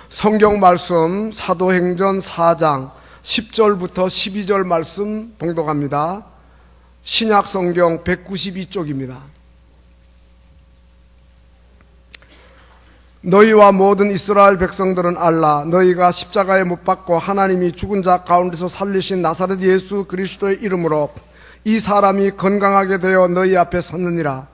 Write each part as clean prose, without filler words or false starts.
성경 말씀 사도행전 4장 10절부터 12절 말씀 봉독합니다. 신약 성경 192쪽입니다. 너희와 모든 이스라엘 백성들은 알라. 너희가 십자가에 못 박고 하나님이 죽은 자 가운데서 살리신 나사렛 예수 그리스도의 이름으로 이 사람이 건강하게 되어 너희 앞에 섰느니라.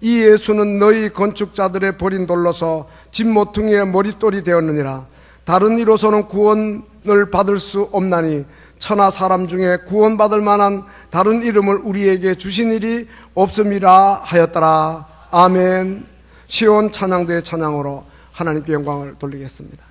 이 예수는 너희 건축자들의 버린 돌로서 집 모퉁이의 머릿돌이 되었느니라. 다른 이로서는 구원을 받을 수 없나니 천하 사람 중에 구원받을 만한 다른 이름을 우리에게 주신 일이 없음이라 하였더라. 아멘. 시온 찬양대의 찬양으로 하나님께 영광을 돌리겠습니다.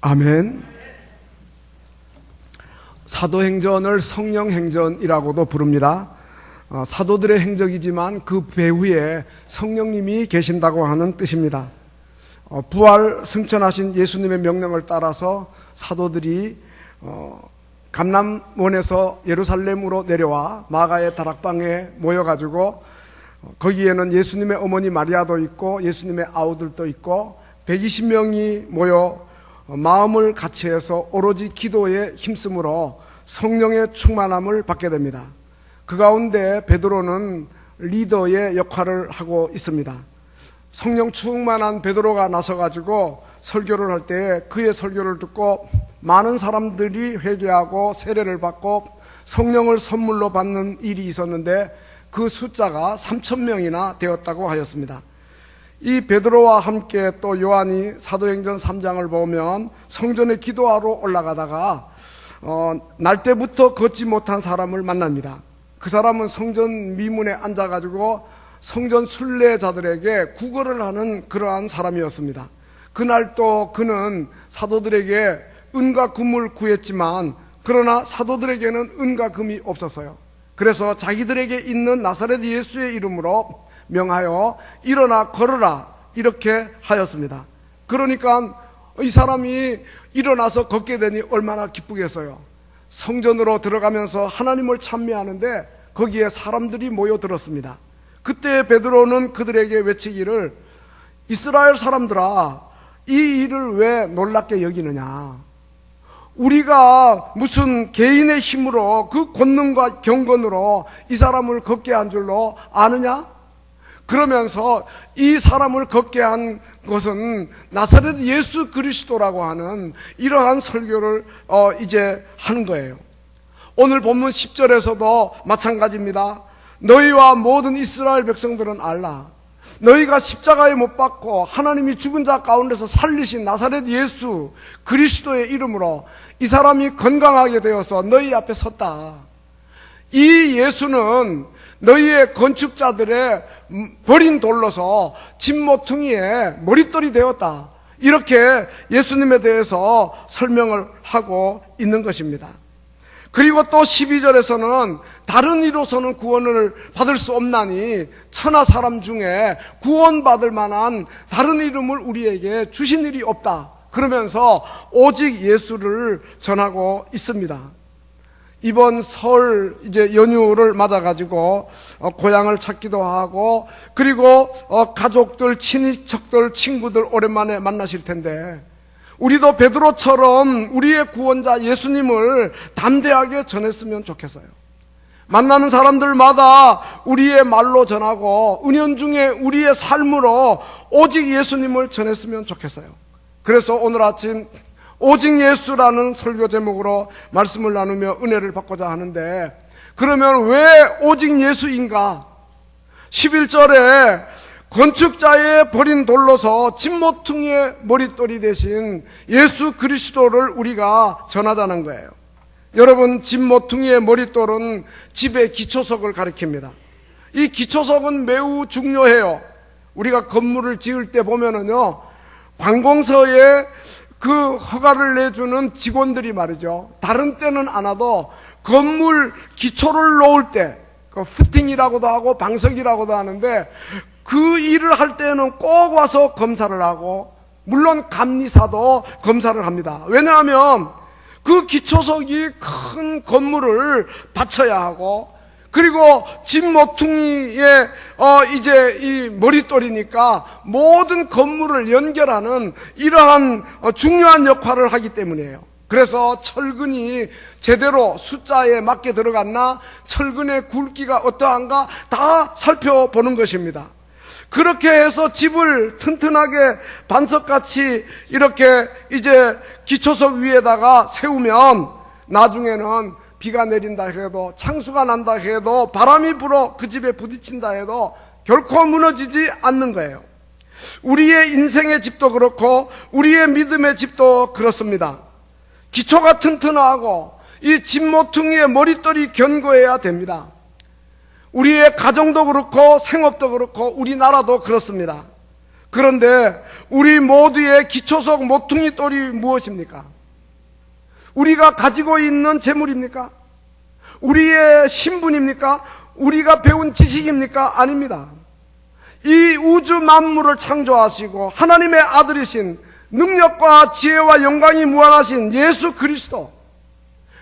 아멘. 사도행전을 성령행전이라고도 부릅니다. 사도들의 행적이지만 그 배후에 성령님이 계신다고 하는 뜻입니다. 부활 승천하신 예수님의 명령을 따라서 사도들이 감람원에서 예루살렘으로 내려와 마가의 다락방에 모여가지고 거기에는 예수님의 어머니 마리아도 있고 예수님의 아우들도 있고 120명이 모여 마음을 같이 해서 오로지 기도에 힘쓰므로 성령의 충만함을 받게 됩니다. 그 가운데 베드로는 리더의 역할을 하고 있습니다. 성령 충만한 베드로가 나서가지고 설교를 할 때 그의 설교를 듣고 많은 사람들이 회개하고 세례를 받고 성령을 선물로 받는 일이 있었는데 그 숫자가 3,000명이나 되었다고 하였습니다. 이 베드로와 함께 또 요한이 사도행전 3장을 보면 성전에 기도하러 올라가다가 날 때부터 걷지 못한 사람을 만납니다. 그 사람은 성전 미문에 앉아가지고 성전 순례자들에게 구걸을 하는 그러한 사람이었습니다. 그날 또 그는 사도들에게 은과 금을 구했지만 그러나 사도들에게는 은과 금이 없었어요. 그래서 자기들에게 있는 나사렛 예수의 이름으로 명하여 일어나 걸어라 이렇게 하였습니다. 그러니까 이 사람이 일어나서 걷게 되니 얼마나 기쁘겠어요. 성전으로 들어가면서 하나님을 찬미하는데 거기에 사람들이 모여들었습니다. 그때 베드로는 그들에게 외치기를 이스라엘 사람들아 이 일을 왜 놀랍게 여기느냐. 우리가 무슨 개인의 힘으로 그 권능과 경건으로 이 사람을 걷게 한 줄로 아느냐? 그러면서 이 사람을 걷게 한 것은 나사렛 예수 그리스도라고 하는 이러한 설교를 이제 하는 거예요. 오늘 본문 10절에서도 마찬가지입니다. 너희와 모든 이스라엘 백성들은 알라. 너희가 십자가에 못 박고 하나님이 죽은 자 가운데서 살리신 나사렛 예수 그리스도의 이름으로 이 사람이 건강하게 되어서 너희 앞에 섰다. 이 예수는 너희의 건축자들의 버린 돌로서 집 모퉁이에 머릿돌이 되었다. 이렇게 예수님에 대해서 설명을 하고 있는 것입니다. 그리고 또 12절에서는 다른 이로서는 구원을 받을 수 없나니 천하 사람 중에 구원받을 만한 다른 이름을 우리에게 주신 일이 없다. 그러면서 오직 예수를 전하고 있습니다. 이번 설 이제 연휴를 맞아가지고 고향을 찾기도 하고 그리고 가족들, 친인척들, 친구들 오랜만에 만나실 텐데 우리도 베드로처럼 우리의 구원자 예수님을 담대하게 전했으면 좋겠어요. 만나는 사람들마다 우리의 말로 전하고 은연중에 우리의 삶으로 오직 예수님을 전했으면 좋겠어요. 그래서 오늘 아침 오직 예수라는 설교 제목으로 말씀을 나누며 은혜를 받고자 하는데 그러면 왜 오직 예수인가? 11절에 건축자의 버린 돌로서 집 모퉁이의 머릿돌이 되신 예수 그리스도를 우리가 전하자는 거예요. 여러분, 집 모퉁이의 머릿돌은 집의 기초석을 가리킵니다. 이 기초석은 매우 중요해요. 우리가 건물을 지을 때 보면은요, 관공서에 그 허가를 내주는 직원들이 말이죠, 다른 때는 안 와도 건물 기초를 놓을 때, 그 푸팅이라고도 하고 방석이라고도 하는데 그 일을 할 때는 꼭 와서 검사를 하고, 물론 감리사도 검사를 합니다. 왜냐하면 그 기초석이 큰 건물을 받쳐야 하고, 그리고 집 모퉁이에 이제 이 머릿돌이니까 모든 건물을 연결하는 이러한 중요한 역할을 하기 때문이에요. 그래서 철근이 제대로 숫자에 맞게 들어갔나, 철근의 굵기가 어떠한가 다 살펴보는 것입니다. 그렇게 해서 집을 튼튼하게 반석같이 이렇게 이제 기초석 위에다가 세우면 나중에는 비가 내린다 해도, 창수가 난다 해도, 바람이 불어 그 집에 부딪힌다 해도 결코 무너지지 않는 거예요. 우리의 인생의 집도 그렇고 우리의 믿음의 집도 그렇습니다. 기초가 튼튼하고 이 집 모퉁이의 머릿돌이 견고해야 됩니다. 우리의 가정도 그렇고 생업도 그렇고 우리나라도 그렇습니다. 그런데 우리 모두의 기초석 모퉁이 돌이 무엇입니까? 우리가 가지고 있는 재물입니까? 우리의 신분입니까? 우리가 배운 지식입니까? 아닙니다. 이 우주 만물을 창조하시고 하나님의 아들이신 능력과 지혜와 영광이 무한하신 예수 그리스도,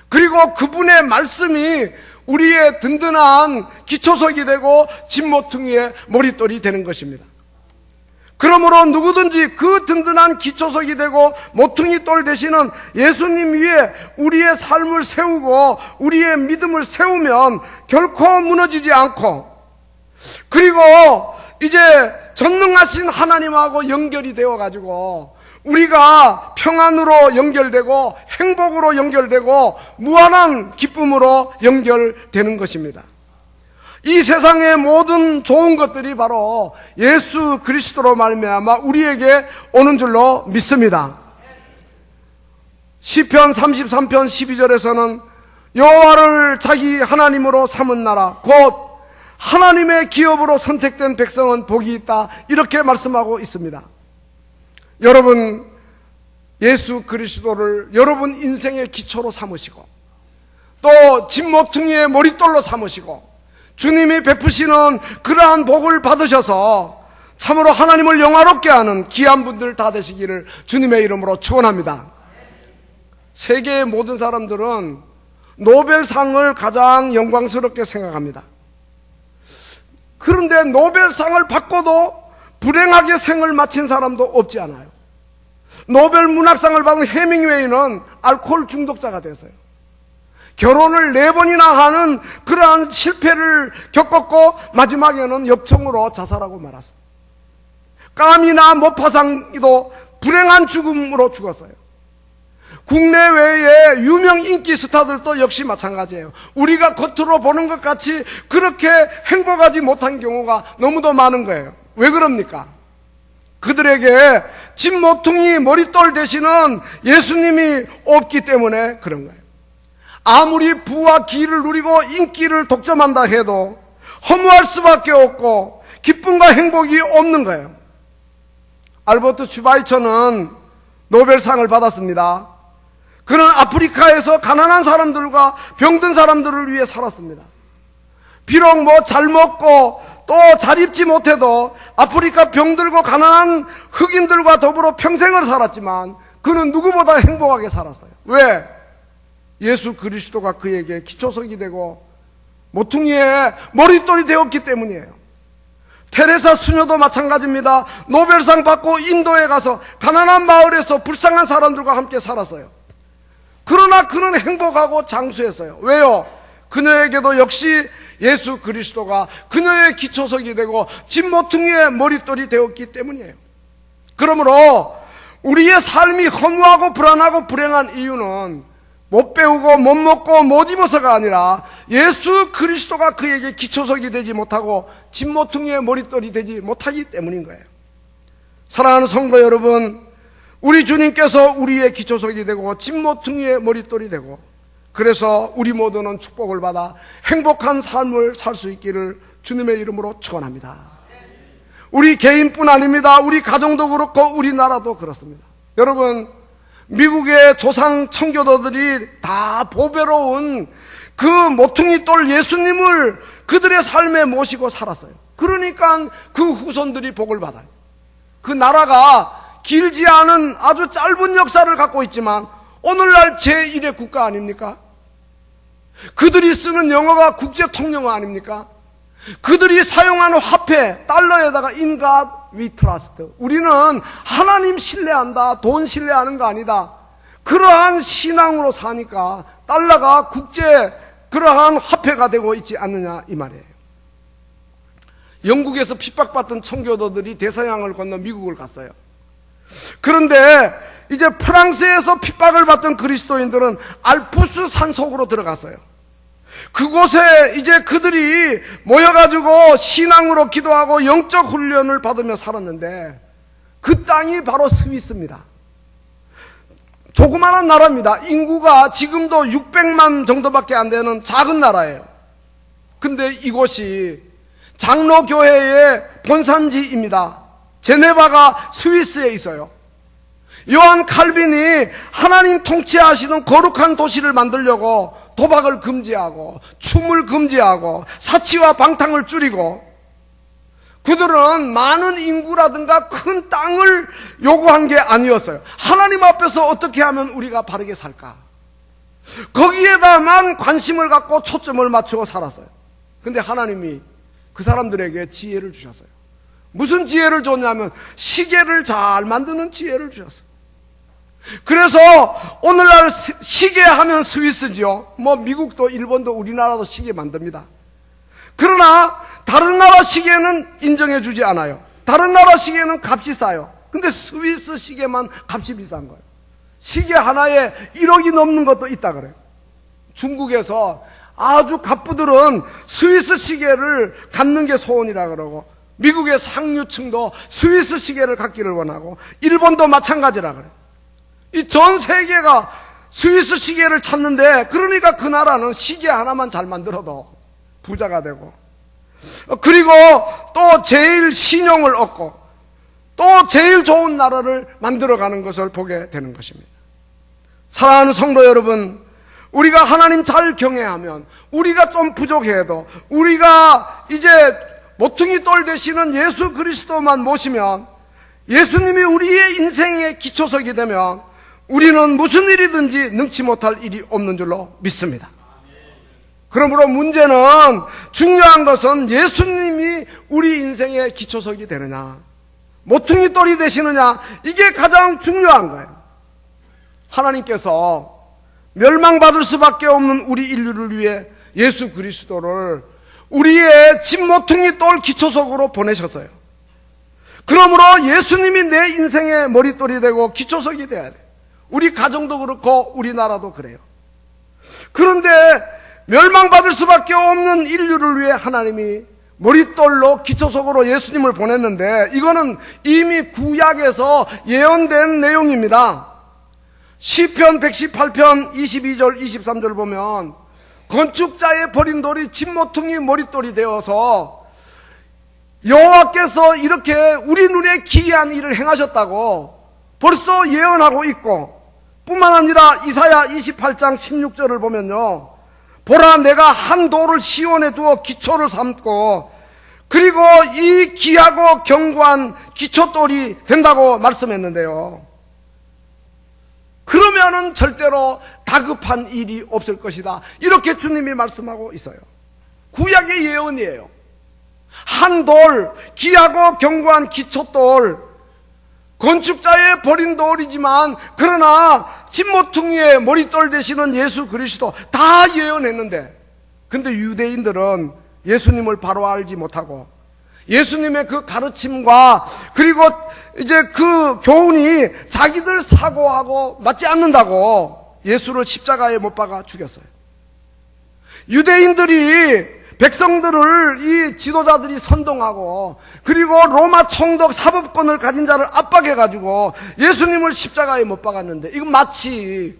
그리고 그분의 말씀이 우리의 든든한 기초석이 되고 집모퉁이의 머릿돌이 되는 것입니다. 그러므로 누구든지 그 든든한 기초석이 되고 모퉁이 돌 되시는 예수님 위에 우리의 삶을 세우고 우리의 믿음을 세우면 결코 무너지지 않고, 그리고 이제 전능하신 하나님하고 연결이 되어 가지고 우리가 평안으로 연결되고 행복으로 연결되고 무한한 기쁨으로 연결되는 것입니다. 이 세상의 모든 좋은 것들이 바로 예수 그리스도로 말미암아 우리에게 오는 줄로 믿습니다. 시편 33편 12절에서는 여호와를 자기 하나님으로 삼은 나라 곧 하나님의 기업으로 선택된 백성은 복이 있다, 이렇게 말씀하고 있습니다. 여러분, 예수 그리스도를 여러분 인생의 기초로 삼으시고 또 집모퉁이의 머릿돌로 삼으시고 주님이 베푸시는 그러한 복을 받으셔서 참으로 하나님을 영화롭게 하는 귀한 분들 다 되시기를 주님의 이름으로 축원합니다. 세계의 모든 사람들은 노벨상을 가장 영광스럽게 생각합니다. 그런데 노벨상을 받고도 불행하게 생을 마친 사람도 없지 않아요. 노벨 문학상을 받은 해밍웨이는 알코올 중독자가 됐어요. 결혼을 4번이나 하는 그러한 실패를 겪었고 마지막에는 엽총으로 자살하고 말았어요. 까미나 모파상도 불행한 죽음으로 죽었어요. 국내외의 유명 인기 스타들도 역시 마찬가지예요. 우리가 겉으로 보는 것 같이 그렇게 행복하지 못한 경우가 너무도 많은 거예요. 왜 그럽니까? 그들에게 집모퉁이 머릿돌 되시는 예수님이 없기 때문에 그런 거예요. 아무리 부와 기를 누리고 인기를 독점한다 해도 허무할 수밖에 없고 기쁨과 행복이 없는 거예요. 알버트 슈바이처는 노벨상을 받았습니다. 그는 아프리카에서 가난한 사람들과 병든 사람들을 위해 살았습니다. 비록 잘 먹고 또 잘 입지 못해도 아프리카 병들고 가난한 흑인들과 더불어 평생을 살았지만 그는 누구보다 행복하게 살았어요. 왜? 예수 그리스도가 그에게 기초석이 되고 모퉁이의 머릿돌이 되었기 때문이에요. 테레사 수녀도 마찬가지입니다. 노벨상 받고 인도에 가서 가난한 마을에서 불쌍한 사람들과 함께 살았어요. 그러나 그는 행복하고 장수했어요. 왜요? 그녀에게도 역시 예수 그리스도가 그녀의 기초석이 되고 집모퉁이의 머릿돌이 되었기 때문이에요. 그러므로 우리의 삶이 허무하고 불안하고 불행한 이유는 못 배우고 못 먹고 못 입어서가 아니라 예수 그리스도가 그에게 기초석이 되지 못하고 집모퉁이의 머릿돌이 되지 못하기 때문인 거예요. 사랑하는 성도 여러분, 우리 주님께서 우리의 기초석이 되고 집모퉁이의 머릿돌이 되고 그래서 우리 모두는 축복을 받아 행복한 삶을 살 수 있기를 주님의 이름으로 축원합니다. 우리 개인뿐 아닙니다. 우리 가정도 그렇고 우리나라도 그렇습니다. 여러분, 미국의 조상 청교도들이 다 보배로운 그 모퉁이 돌 예수님을 그들의 삶에 모시고 살았어요. 그러니까 그 후손들이 복을 받아요. 그 나라가 길지 않은 아주 짧은 역사를 갖고 있지만 오늘날 제1의 국가 아닙니까? 그들이 쓰는 영어가 국제 통영어 아닙니까? 그들이 사용하는 화폐 달러에다가 In God we trust, 우리는 하나님 신뢰한다, 돈 신뢰하는 거 아니다, 그러한 신앙으로 사니까 달러가 국제 그러한 화폐가 되고 있지 않느냐 이 말이에요. 영국에서 핍박받던 청교도들이 대서양을 건너 미국을 갔어요. 그런데 이제 프랑스에서 핍박을 받던 그리스도인들은 알프스 산속으로 들어갔어요. 그곳에 이제 그들이 모여가지고 신앙으로 기도하고 영적 훈련을 받으며 살았는데 그 땅이 바로 스위스입니다. 조그마한 나라입니다. 인구가 지금도 600만 정도밖에 안 되는 작은 나라예요. 근데 이곳이 장로교회의 본산지입니다. 제네바가 스위스에 있어요. 요한 칼빈이 하나님 통치하시는 거룩한 도시를 만들려고 도박을 금지하고 춤을 금지하고 사치와 방탕을 줄이고, 그들은 많은 인구라든가 큰 땅을 요구한 게 아니었어요. 하나님 앞에서 어떻게 하면 우리가 바르게 살까, 거기에다만 관심을 갖고 초점을 맞추고 살았어요. 근데 하나님이 그 사람들에게 지혜를 주셨어요. 무슨 지혜를 줬냐면 시계를 잘 만드는 지혜를 주셨어요. 그래서 오늘날 시계 하면 스위스지요. 뭐 미국도 일본도 우리나라도 시계 만듭니다. 그러나 다른 나라 시계는 인정해 주지 않아요. 다른 나라 시계는 값이 싸요. 근데 스위스 시계만 값이 비싼 거예요. 시계 하나에 1억이 넘는 것도 있다 그래요. 중국에서 아주 갑부들은 스위스 시계를 갖는 게 소원이라 그러고, 미국의 상류층도 스위스 시계를 갖기를 원하고, 일본도 마찬가지라 그래요. 이 전 세계가 스위스 시계를 찾는데, 그러니까 그 나라는 시계 하나만 잘 만들어도 부자가 되고, 그리고 또 제일 신용을 얻고 또 제일 좋은 나라를 만들어가는 것을 보게 되는 것입니다. 사랑하는 성도 여러분, 우리가 하나님 잘 경외하면, 우리가 좀 부족해도 우리가 이제 모퉁이 돌 되시는 예수 그리스도만 모시면, 예수님이 우리의 인생의 기초석이 되면 우리는 무슨 일이든지 능치 못할 일이 없는 줄로 믿습니다. 그러므로 문제는, 중요한 것은 예수님이 우리 인생의 기초석이 되느냐, 모퉁이 돌이 되시느냐, 이게 가장 중요한 거예요. 하나님께서 멸망받을 수밖에 없는 우리 인류를 위해 예수 그리스도를 우리의 집 모퉁이 돌 기초석으로 보내셨어요. 그러므로 예수님이 내 인생의 머릿돌이 되고 기초석이 되어야 돼요. 우리 가정도 그렇고 우리나라도 그래요. 그런데 멸망받을 수밖에 없는 인류를 위해 하나님이 머릿돌로 기초석으로 예수님을 보냈는데, 이거는 이미 구약에서 예언된 내용입니다. 시편 118편 22절 23절 보면, 건축자의 버린 돌이 집 모퉁이 머릿돌이 되어서 여호와께서 이렇게 우리 눈에 기이한 일을 행하셨다고 벌써 예언하고 있고, 뿐만 아니라 이사야 28장 16절을 보면요, 보라, 내가 한 돌을 시온에 두어 기초를 삼고, 그리고 이 귀하고 견고한 기초돌이 된다고 말씀했는데요, 그러면은 절대로 다급한 일이 없을 것이다, 이렇게 주님이 말씀하고 있어요. 구약의 예언이에요. 한 돌, 귀하고 견고한 기초돌, 건축자의 버린 돌이지만, 그러나 집모퉁이의 머릿돌 되시는 예수 그리스도, 다 예언했는데, 근데 유대인들은 예수님을 바로 알지 못하고, 예수님의 그 가르침과 그리고 이제 그 교훈이 자기들 사고하고 맞지 않는다고 예수를 십자가에 못 박아 죽였어요. 유대인들이 백성들을 이 지도자들이 선동하고, 그리고 로마 총독 사법권을 가진 자를 압박해가지고 예수님을 십자가에 못 박았는데, 이건 마치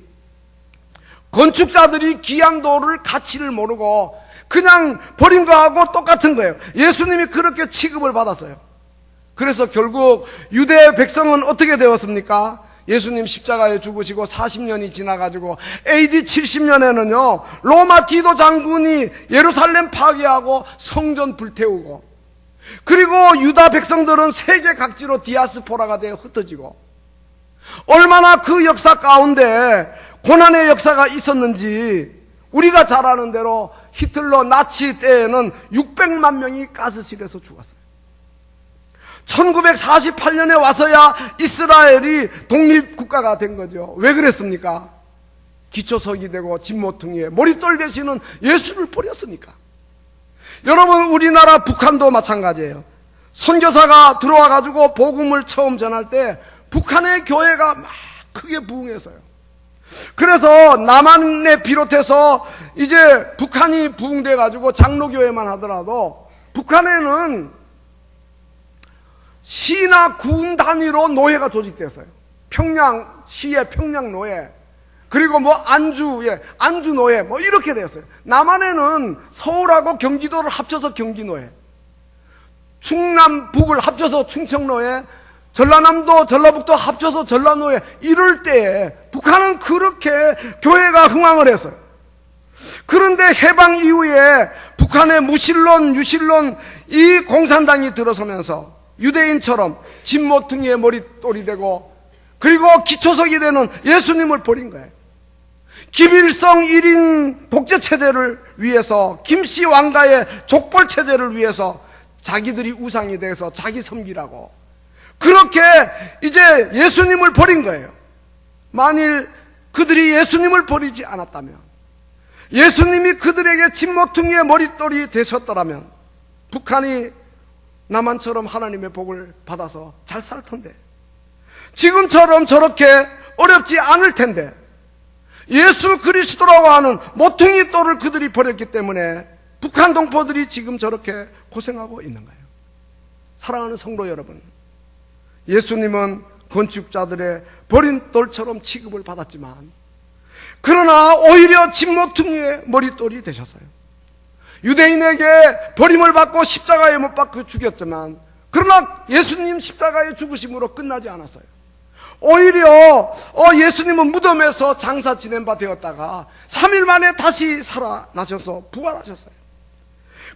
건축자들이 귀한 돌을 가치를 모르고 그냥 버린 거하고 똑같은 거예요. 예수님이 그렇게 취급을 받았어요. 그래서 결국 유대 백성은 어떻게 되었습니까? 예수님 십자가에 죽으시고 40년이 지나가지고 AD 70년에는요 로마 디도 장군이 예루살렘 파괴하고 성전 불태우고, 그리고 유다 백성들은 세계 각지로 디아스포라가 되어 흩어지고, 얼마나 그 역사 가운데 고난의 역사가 있었는지 우리가 잘 아는 대로 히틀러 나치 때에는 600만 명이 가스실에서 죽었어요. 1948년에 와서야 이스라엘이 독립국가가 된 거죠. 왜 그랬습니까? 기초석이 되고 집모퉁이에 머릿돌 되시는 예수를 버렸으니까. 여러분, 우리나라 북한도 마찬가지예요. 선교사가 들어와가지고 복음을 처음 전할 때 북한의 교회가 막 크게 부흥했어요. 그래서 남한에 비롯해서 이제 북한이 부흥돼가지고 장로교회만 하더라도 북한에는 시나 군 단위로 노예가 조직됐어요. 평양시의 평양노예, 그리고 뭐 안주의 안주노예, 뭐 이렇게 됐어요. 남한에는 서울하고 경기도를 합쳐서 경기노예, 충남 북을 합쳐서 충청로에, 전라남도 전라북도 합쳐서 전라도에 이럴 때에 북한은 그렇게 교회가 흥황을 했어요. 그런데 해방 이후에 북한의 무신론, 유신론 이 공산당이 들어서면서 유대인처럼 진모퉁이에 머릿돌이 되고, 그리고 기초석이 되는 예수님을 버린 거예요. 김일성 1인 독재체제를 위해서, 김씨 왕가의 족벌체제를 위해서 자기들이 우상이 돼서 자기 섬기라고 그렇게 이제 예수님을 버린 거예요. 만일 그들이 예수님을 버리지 않았다면, 예수님이 그들에게 진모퉁이의 머릿돌이 되셨더라면 북한이 남한처럼 하나님의 복을 받아서 잘 살 텐데, 지금처럼 저렇게 어렵지 않을 텐데, 예수 그리스도라고 하는 모퉁이 돌을 그들이 버렸기 때문에 북한 동포들이 지금 저렇게 고생하고 있는 거예요. 사랑하는 성도 여러분, 예수님은 건축자들의 버린 돌처럼 취급을 받았지만, 그러나 오히려 진모퉁이의 머릿돌이 되셨어요. 유대인에게 버림을 받고 십자가에 못 박혀 죽였지만, 그러나 예수님 십자가의 죽으심으로 끝나지 않았어요. 오히려 예수님은 무덤에서 장사 지낸 바 되었다가 3일 만에 다시 살아나셔서 부활하셨어요.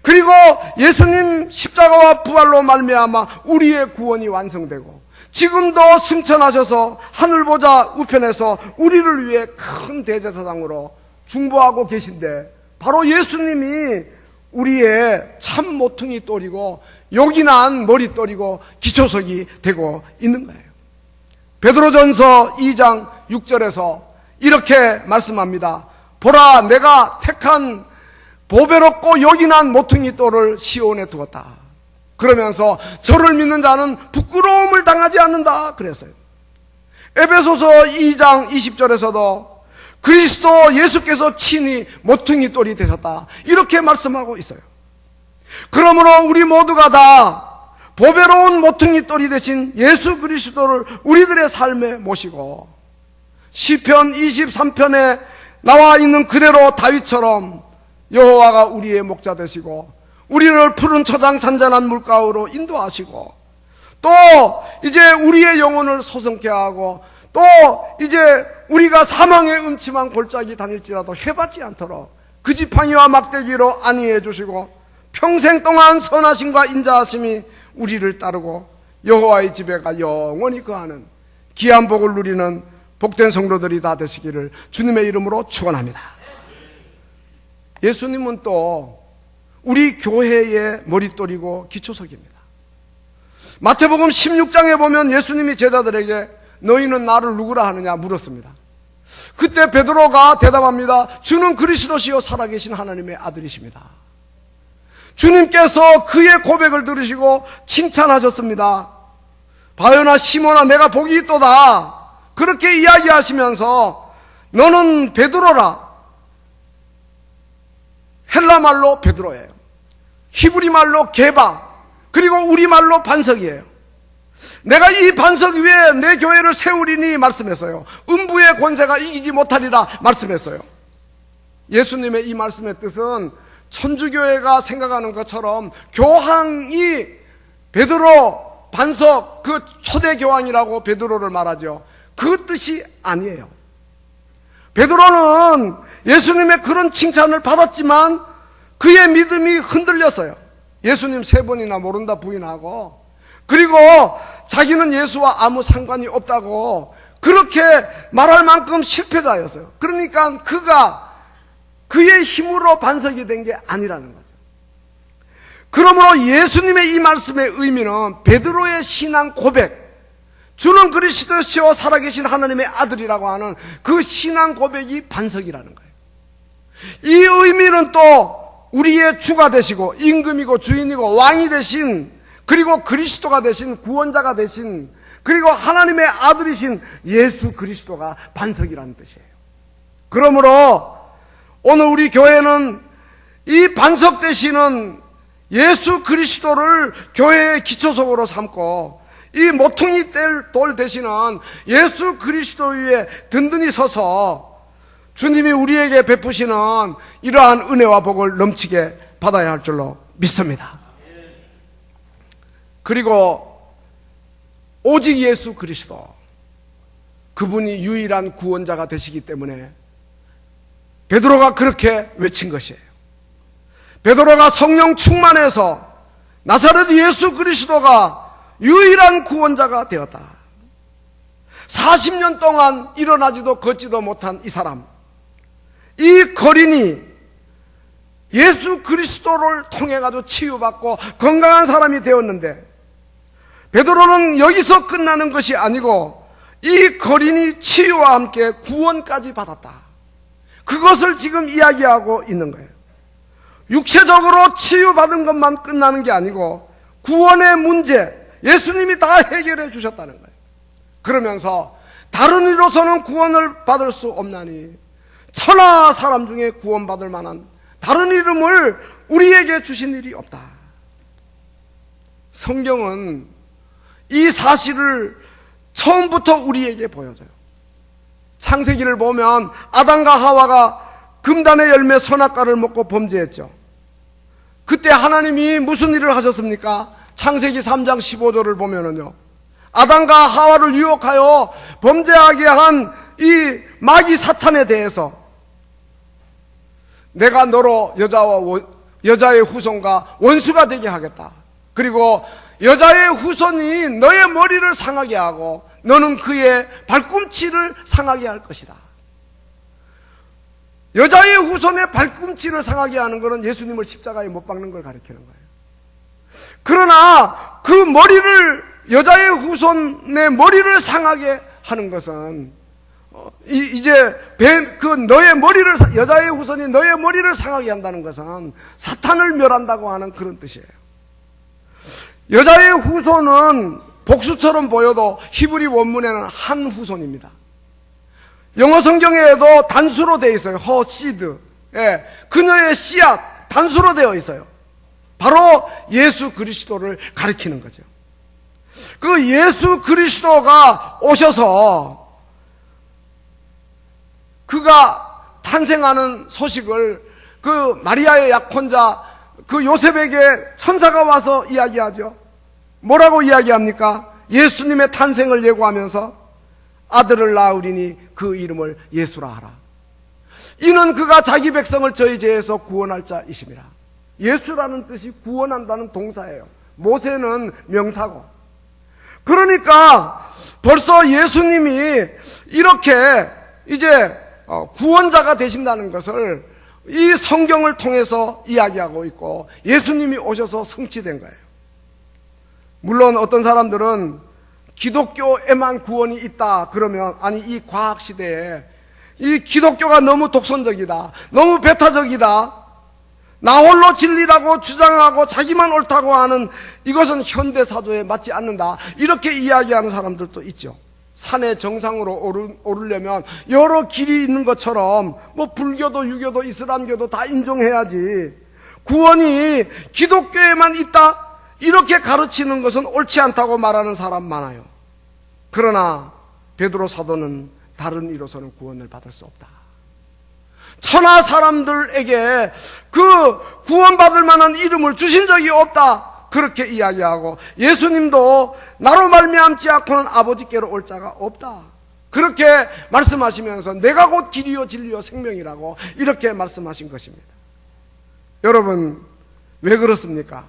그리고 예수님 십자가와 부활로 말미암아 우리의 구원이 완성되고, 지금도 승천하셔서 하늘보좌 우편에서 우리를 위해 큰 대제사장으로 중보하고 계신데, 바로 예수님이 우리의 참 모퉁이 돌이고 요긴한 머릿돌이고 기초석이 되고 있는 거예요. 베드로전서 2장 6절에서 이렇게 말씀합니다. 보라, 내가 택한 보배롭고 요긴한 모퉁이 돌을 시온에 두었다. 그러면서 저를 믿는 자는 부끄러움을 당하지 않는다 그랬어요. 에베소서 2장 20절에서도 그리스도 예수께서 친히 모퉁이 돌이 되셨다 이렇게 말씀하고 있어요. 그러므로 우리 모두가 다 보배로운 모퉁이 돌이 되신 예수 그리스도를 우리들의 삶에 모시고, 시편 23편에 나와 있는 그대로 다윗처럼 여호와가 우리의 목자 되시고 우리를 푸른 초장 잔잔한 물가로 인도하시고, 또 이제 우리의 영혼을 소성케 하고, 또 이제 우리가 사망의 음침한 골짜기 다닐지라도 해받지 않도록 그 지팡이와 막대기로 안위해 주시고, 평생 동안 선하심과 인자하심이 우리를 따르고 여호와의 집에가 영원히 거하는 귀한 복을 누리는 복된 성도들이 다 되시기를 주님의 이름으로 축원합니다. 예수님은 또 우리 교회의 머릿돌이고 기초석입니다. 마태복음 16장에 보면 예수님이 제자들에게 너희는 나를 누구라 하느냐 물었습니다. 그때 베드로가 대답합니다. 주는 그리스도시요 살아계신 하나님의 아들이십니다. 주님께서 그의 고백을 들으시고 칭찬하셨습니다. 바요나 시몬아 내가 복이 있도다 그렇게 이야기하시면서 너는 베드로라. 헬라말로 베드로예요. 히브리말로 게바, 그리고 우리말로 반석이에요. 내가 이 반석 위에 내 교회를 세우리니 말씀했어요. 음부의 권세가 이기지 못하리라 말씀했어요. 예수님의 이 말씀의 뜻은 천주교회가 생각하는 것처럼 교황이 베드로 반석, 그 초대 교황이라고 베드로를 말하죠. 그 뜻이 아니에요. 베드로는 예수님의 그런 칭찬을 받았지만 그의 믿음이 흔들렸어요. 예수님 3번이나 모른다 부인하고, 그리고 자기는 예수와 아무 상관이 없다고 그렇게 말할 만큼 실패자였어요. 그러니까 그가 그의 힘으로 반석이 된 게 아니라는 거죠. 그러므로 예수님의 이 말씀의 의미는 베드로의 신앙 고백, 주는 그리스도시요 살아계신 하나님의 아들이라고 하는 그 신앙 고백이 반석이라는 거예요. 이 의미는 또 우리의 주가 되시고 임금이고 주인이고 왕이 되신, 그리고 그리스도가 되신, 구원자가 되신, 그리고 하나님의 아들이신 예수 그리스도가 반석이라는 뜻이에요. 그러므로 오늘 우리 교회는 이 반석 되시는 예수 그리스도를 교회의 기초석으로 삼고, 이 모퉁이 돌 되시는 예수 그리스도 위에 든든히 서서 주님이 우리에게 베푸시는 이러한 은혜와 복을 넘치게 받아야 할 줄로 믿습니다. 그리고 오직 예수 그리스도, 그분이 유일한 구원자가 되시기 때문에 베드로가 그렇게 외친 것이에요. 베드로가 성령 충만해서 나사렛 예수 그리스도가 유일한 구원자가 되었다. 40년 동안 일어나지도 걷지도 못한 이 사람, 이 거린이 예수 그리스도를 통해 가지고 치유받고 건강한 사람이 되었는데, 베드로는 여기서 끝나는 것이 아니고 이 거린이 치유와 함께 구원까지 받았다. 그것을 지금 이야기하고 있는 거예요. 육체적으로 치유받은 것만 끝나는 게 아니고 구원의 문제, 예수님이 다 해결해 주셨다는 거예요. 그러면서 다른 이로서는 구원을 받을 수 없나니 천하 사람 중에 구원받을 만한 다른 이름을 우리에게 주신 일이 없다. 성경은 이 사실을 처음부터 우리에게 보여줘요. 창세기를 보면 아담과 하와가 금단의 열매 선악과를 먹고 범죄했죠. 그때 하나님이 무슨 일을 하셨습니까? 창세기 3장 15절을 보면은요, 아담과 하와를 유혹하여 범죄하게 한 이 마귀 사탄에 대해서 내가 너로 여자의 후손과 원수가 되게 하겠다. 그리고 여자의 후손이 너의 머리를 상하게 하고 너는 그의 발꿈치를 상하게 할 것이다. 여자의 후손의 발꿈치를 상하게 하는 것은 예수님을 십자가에 못 박는 걸 가리키는 거예요. 그러나 그 머리를, 여자의 후손의 머리를 상하게 하는 것은 이제 너의 머리를, 여자의 후손이 너의 머리를 상하게 한다는 것은 사탄을 멸한다고 하는 그런 뜻이에요. 여자의 후손은 복수처럼 보여도 히브리 원문에는 한 후손입니다. 영어 성경에도 단수로 되어 있어요. her seed. 예, 그녀의 씨앗, 단수로 되어 있어요. 바로 예수 그리스도를 가리키는 거죠. 그 예수 그리스도가 오셔서 그가 탄생하는 소식을 그 마리아의 약혼자 그 요셉에게 천사가 와서 이야기하죠. 뭐라고 이야기합니까? 예수님의 탄생을 예고하면서 아들을 낳으리니 그 이름을 예수라 하라. 이는 그가 자기 백성을 저희 죄에서 구원할 자이심이라. 예수라는 뜻이 구원한다는 동사예요. 모세는 명사고. 그러니까 벌써 예수님이 이렇게 이제 구원자가 되신다는 것을 이 성경을 통해서 이야기하고 있고 예수님이 오셔서 성취된 거예요. 물론 어떤 사람들은 기독교에만 구원이 있다 그러면, 아니 이 과학 시대에 이 기독교가 너무 독선적이다, 너무 배타적이다, 나 홀로 진리라고 주장하고 자기만 옳다고 하는 이것은 현대사도에 맞지 않는다, 이렇게 이야기하는 사람들도 있죠. 산의 정상으로 오르려면 여러 길이 있는 것처럼 뭐 불교도 유교도 이슬람교도 다 인정해야지, 구원이 기독교에만 있다 이렇게 가르치는 것은 옳지 않다고 말하는 사람 많아요. 그러나 베드로 사도는 다른 이로서는 구원을 받을 수 없다. 천하 사람들에게 그 구원받을 만한 이름을 주신 적이 없다, 그렇게 이야기하고, 예수님도 나로 말미암지 않고는 아버지께로 올 자가 없다, 그렇게 말씀하시면서 내가 곧 길이요 진리요 생명이라고 이렇게 말씀하신 것입니다. 여러분, 왜 그렇습니까?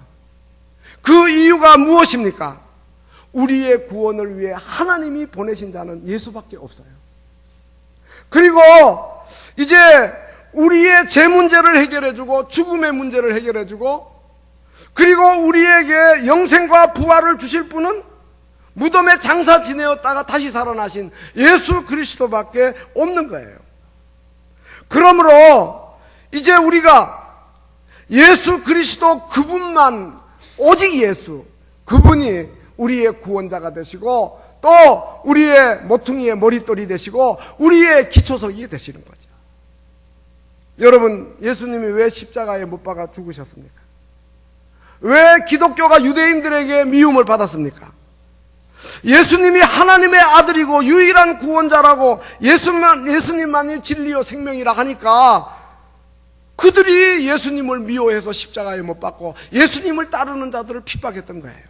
그 이유가 무엇입니까? 우리의 구원을 위해 하나님이 보내신 자는 예수밖에 없어요. 그리고 이제 우리의 죄 문제를 해결해주고 죽음의 문제를 해결해주고, 그리고 우리에게 영생과 부활을 주실 분은 무덤에 장사 지내었다가 다시 살아나신 예수 그리스도밖에 없는 거예요. 그러므로 이제 우리가 예수 그리스도 그분만, 오직 예수, 그분이 우리의 구원자가 되시고 또 우리의 모퉁이의 머릿돌이 되시고 우리의 기초석이 되시는 거죠. 여러분, 예수님이 왜 십자가에 못 박아 죽으셨습니까? 왜 기독교가 유대인들에게 미움을 받았습니까? 예수님이 하나님의 아들이고 유일한 구원자라고, 예수님만이 진리요 생명이라 하니까 그들이 예수님을 미워해서 십자가에 못 박고 예수님을 따르는 자들을 핍박했던 거예요.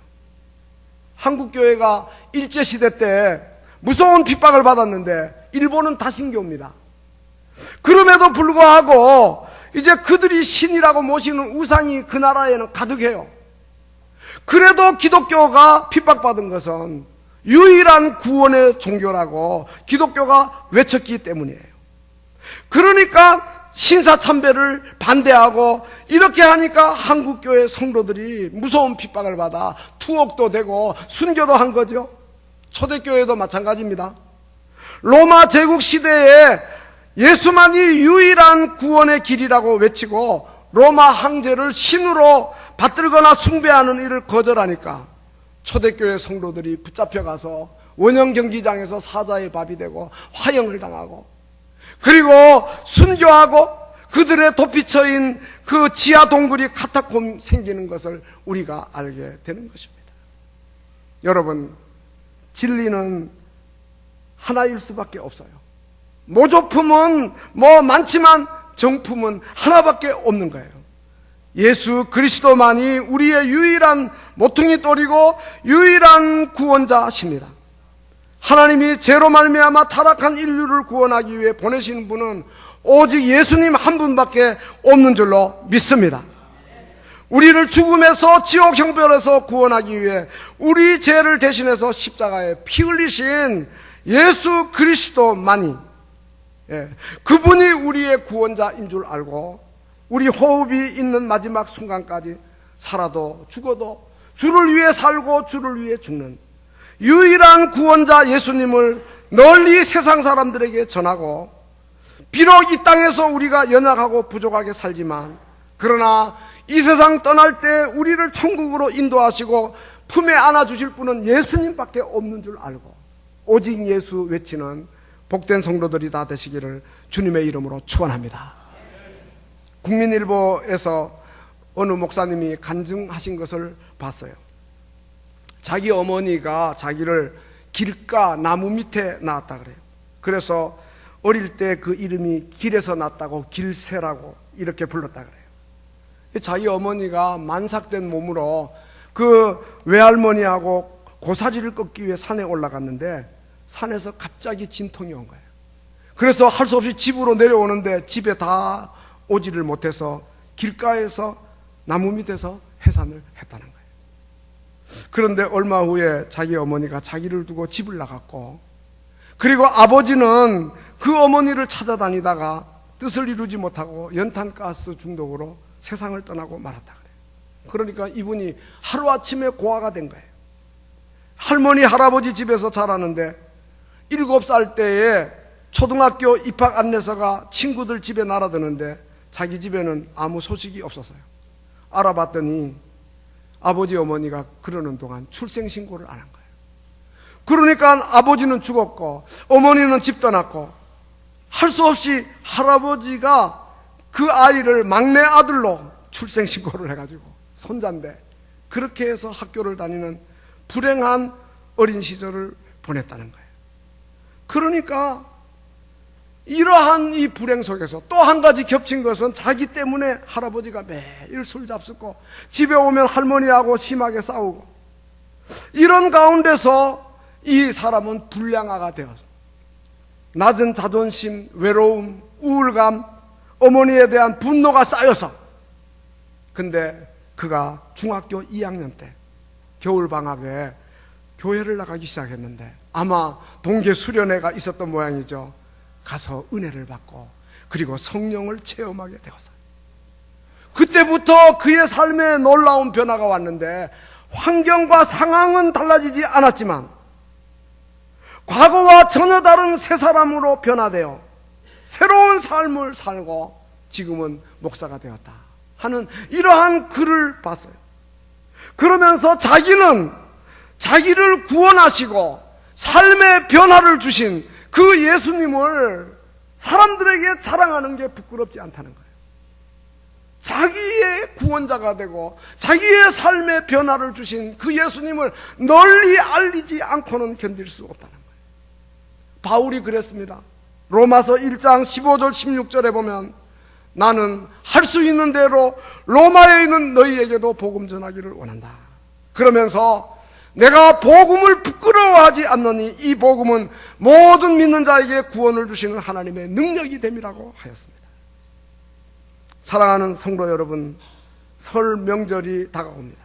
한국교회가 일제시대 때 무서운 핍박을 받았는데 일본은 다신교입니다. 그럼에도 불구하고 이제 그들이 신이라고 모시는 우상이 그 나라에는 가득해요. 그래도 기독교가 핍박받은 것은 유일한 구원의 종교라고 기독교가 외쳤기 때문이에요. 그러니까 신사참배를 반대하고 이렇게 하니까 한국교회 성도들이 무서운 핍박을 받아 투옥도 되고 순교도 한 거죠. 초대교회도 마찬가지입니다. 로마 제국 시대에 예수만이 유일한 구원의 길이라고 외치고 로마 황제를 신으로 받들거나 숭배하는 일을 거절하니까 초대교회 성도들이 붙잡혀가서 원형 경기장에서 사자의 밥이 되고 화형을 당하고 그리고 순교하고 그들의 도피처인 그 지하 동굴이 카타콤 생기는 것을 우리가 알게 되는 것입니다. 여러분, 진리는 하나일 수밖에 없어요. 모조품은 뭐 많지만 정품은 하나밖에 없는 거예요. 예수 그리스도만이 우리의 유일한 모퉁이 돌이고 유일한 구원자십니다. 하나님이 죄로 말미암아 타락한 인류를 구원하기 위해 보내신 분은 오직 예수님 한 분밖에 없는 줄로 믿습니다. 우리를 죽음에서 지옥 형벌에서 구원하기 위해 우리 죄를 대신해서 십자가에 피 흘리신 예수 그리스도만이, 그분이 우리의 구원자인 줄 알고 우리 호흡이 있는 마지막 순간까지 살아도 죽어도 주를 위해 살고 주를 위해 죽는 유일한 구원자 예수님을 널리 세상 사람들에게 전하고, 비록 이 땅에서 우리가 연약하고 부족하게 살지만 그러나 이 세상 떠날 때 우리를 천국으로 인도하시고 품에 안아주실 분은 예수님밖에 없는 줄 알고 오직 예수 외치는 복된 성도들이 다 되시기를 주님의 이름으로 축원합니다. 국민일보에서 어느 목사님이 간증하신 것을 봤어요. 자기 어머니가 자기를 길가 나무 밑에 낳았다 그래요. 그래서 어릴 때 그 이름이 길에서 났다고 길새라고 이렇게 불렀다 그래요. 자기 어머니가 만삭된 몸으로 그 외할머니하고 고사리를 꺾기 위해 산에 올라갔는데 산에서 갑자기 진통이 온 거예요. 그래서 할 수 없이 집으로 내려오는데 집에 다 오지를 못해서 길가에서 나무 밑에서 해산을 했다는 거예요. 그런데 얼마 후에 자기 어머니가 자기를 두고 집을 나갔고, 그리고 아버지는 그 어머니를 찾아다니다가 뜻을 이루지 못하고 연탄가스 중독으로 세상을 떠나고 말았다 그래요. 그러니까 이분이 하루아침에 고아가 된 거예요. 할머니 할아버지 집에서 자라는데 7살 때에 초등학교 입학 안내서가 친구들 집에 날아드는데 자기 집에는 아무 소식이 없었어요. 알아봤더니 아버지 어머니가 그러는 동안 출생신고를 안 한 거예요. 그러니까 아버지는 죽었고 어머니는 집 떠났고 할 수 없이 할아버지가 그 아이를 막내 아들로 출생신고를 해가지고 손자인데 그렇게 해서 학교를 다니는 불행한 어린 시절을 보냈다는 거예요. 그러니까 이러한 이 불행 속에서 또 한 가지 겹친 것은 자기 때문에 할아버지가 매일 술 잡수고 집에 오면 할머니하고 심하게 싸우고, 이런 가운데서 이 사람은 불량아가 되어서 낮은 자존심, 외로움, 우울감, 어머니에 대한 분노가 쌓여서, 근데 그가 중학교 2학년 때 겨울방학에 교회를 나가기 시작했는데 아마 동계 수련회가 있었던 모양이죠. 가서 은혜를 받고 그리고 성령을 체험하게 되어서 그때부터 그의 삶에 놀라운 변화가 왔는데, 환경과 상황은 달라지지 않았지만 과거와 전혀 다른 새 사람으로 변화되어 새로운 삶을 살고 지금은 목사가 되었다 하는 이러한 글을 봤어요. 그러면서 자기는 자기를 구원하시고 삶의 변화를 주신 그 예수님을 사람들에게 자랑하는 게 부끄럽지 않다는 거예요. 자기의 구원자가 되고 자기의 삶의 변화를 주신 그 예수님을 널리 알리지 않고는 견딜 수 없다는 거예요. 바울이 그랬습니다. 로마서 1장 15절 16절에 보면 나는 할 수 있는 대로 로마에 있는 너희에게도 복음 전하기를 원한다. 그러면서 내가 복음을 부끄러워하지 않노니 이 복음은 모든 믿는 자에게 구원을 주시는 하나님의 능력이 됨이라고 하였습니다. 사랑하는 성도 여러분, 설 명절이 다가옵니다.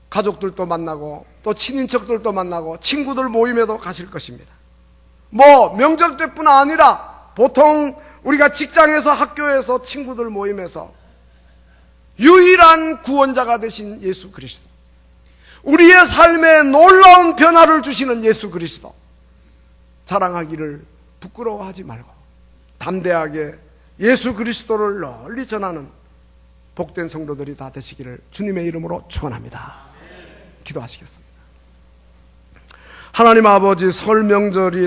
가족들도 만나고 또 친인척들도 만나고 친구들 모임에도 가실 것입니다. 명절 때뿐 아니라 보통 우리가 직장에서, 학교에서, 친구들 모임에서 유일한 구원자가 되신 예수 그리스도, 우리의 삶에 놀라운 변화를 주시는 예수 그리스도 자랑하기를 부끄러워하지 말고 담대하게 예수 그리스도를 널리 전하는 복된 성도들이 다 되시기를 주님의 이름으로 축원합니다. 기도하시겠습니다. 하나님 아버지, 설 명절이